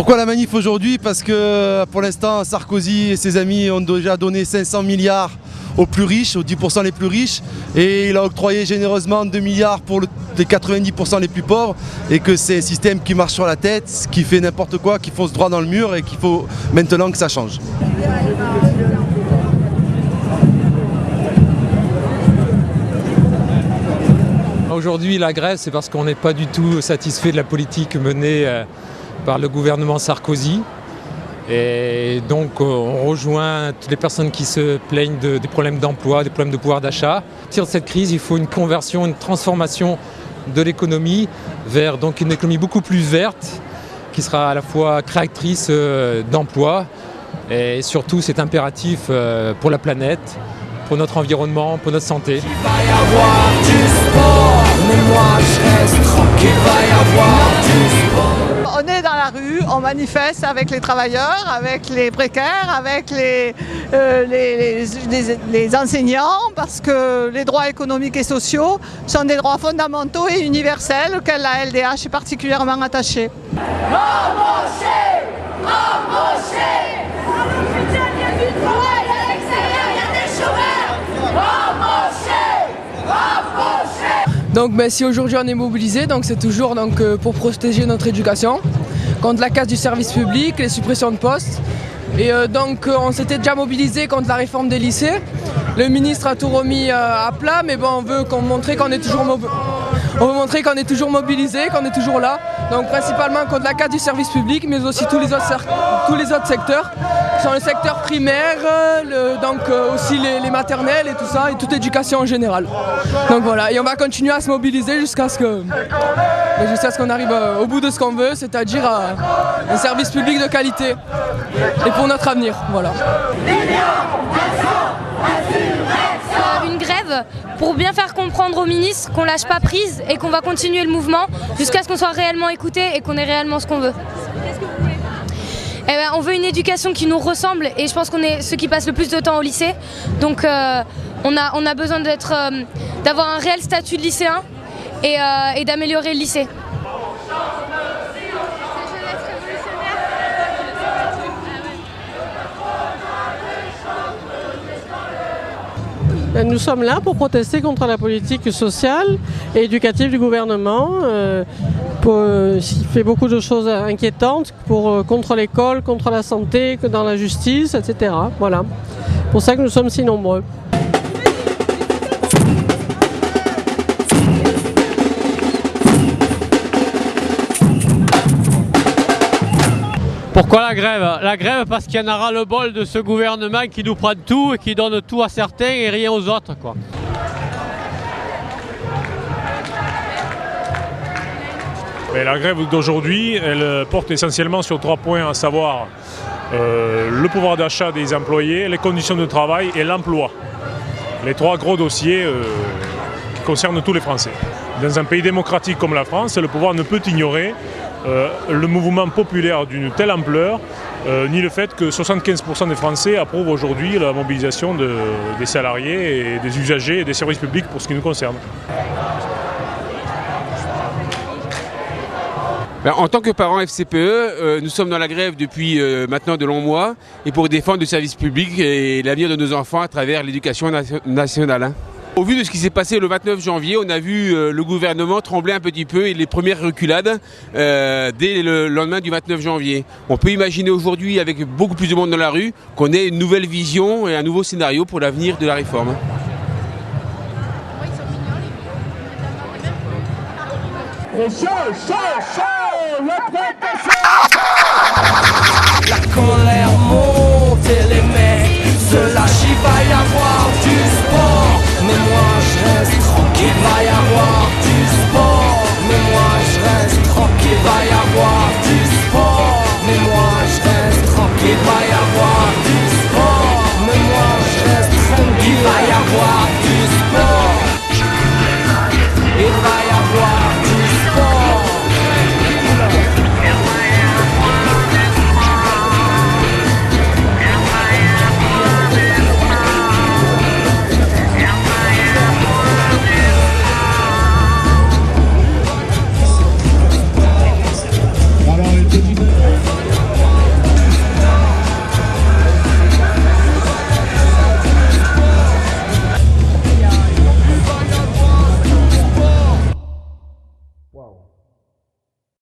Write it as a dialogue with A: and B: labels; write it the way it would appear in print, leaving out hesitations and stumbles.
A: Pourquoi la manif aujourd'hui? Parce que pour l'instant, Sarkozy et ses amis ont déjà donné 500 milliards aux plus riches, aux 10% les plus riches, et il a octroyé généreusement 2 milliards pour les 90% les plus pauvres, et que c'est un système qui marche sur la tête, qui fait n'importe quoi, qui fonce droit dans le mur, et qu'il faut maintenant que ça change.
B: Aujourd'hui, la grève, c'est parce qu'on n'est pas du tout satisfait de la politique menée par le gouvernement Sarkozy. Et donc, on rejoint toutes les personnes qui se plaignent des problèmes d'emploi, des problèmes de pouvoir d'achat. À partir de cette crise, il faut une conversion, une transformation de l'économie vers donc une économie beaucoup plus verte, qui sera à la fois créatrice d'emplois. Et surtout, c'est impératif pour la planète, pour notre environnement, pour notre santé.
C: Il va y avoir du sport, mais moi je reste tranquille. Il va y avoir du sport.
D: On est dans la rue, on manifeste avec les travailleurs, avec les précaires, avec les enseignants, parce que les droits économiques et sociaux sont des droits fondamentaux et universels auxquels la LDH est particulièrement attachée.
C: Embauchez, embauchez. Putain, il y a du travail à l'extérieur, il y a des chômeurs. Embauchez, embauchez.
E: Donc si aujourd'hui on est mobilisé, c'est toujours pour protéger notre éducation, contre la casse du service public, les suppressions de postes. Et on s'était déjà mobilisé contre la réforme des lycées. Le ministre a tout remis à plat, mais bon, on veut montrer qu'on est toujours mobilisé, qu'on est toujours là. Donc principalement contre la casse du service public, mais aussi tous les autres secteurs, qui sont le secteur primaire, aussi les maternelles et tout ça, et toute l'éducation en général. Donc voilà, et on va continuer à se mobiliser jusqu'à ce qu'on arrive au bout de ce qu'on veut, c'est-à-dire un service public de qualité et pour notre avenir. Voilà.
F: Une grève pour bien faire comprendre aux ministres qu'on lâche pas prise et qu'on va continuer le mouvement jusqu'à ce qu'on soit réellement écouté et qu'on ait réellement ce qu'on veut. On veut une éducation qui nous ressemble, et je pense qu'on est ceux qui passent le plus de temps au lycée. Donc on a besoin d'avoir un réel statut de lycéen et d'améliorer le lycée.
G: Nous sommes là pour protester contre la politique sociale et éducative du gouvernement. Il fait beaucoup de choses inquiétantes contre l'école, contre la santé, dans la justice, etc. Voilà. C'est pour ça que nous sommes si nombreux.
H: Pourquoi la grève? La grève parce qu'il y en a ras-le-bol de ce gouvernement qui nous prend tout et qui donne tout à certains et rien aux autres, quoi.
I: Mais la grève d'aujourd'hui, elle porte essentiellement sur 3 points, à savoir le pouvoir d'achat des employés, les conditions de travail et l'emploi. Les 3 gros dossiers qui concernent tous les Français. Dans un pays démocratique comme la France, le pouvoir ne peut ignorer le mouvement populaire d'une telle ampleur, ni le fait que 75% des Français approuvent aujourd'hui la mobilisation des salariés et des usagers et des services publics pour ce qui nous concerne.
J: En tant que parents FCPE, nous sommes dans la grève depuis maintenant de longs mois, et pour défendre le service public et l'avenir de nos enfants à travers l'éducation nationale. Au vu de ce qui s'est passé le 29 janvier, on a vu le gouvernement trembler un petit peu et les premières reculades dès le lendemain du 29 janvier. On peut imaginer aujourd'hui, avec beaucoup plus de monde dans la rue, qu'on ait une nouvelle vision et un nouveau scénario pour l'avenir de la réforme.
C: La colère monte et les mecs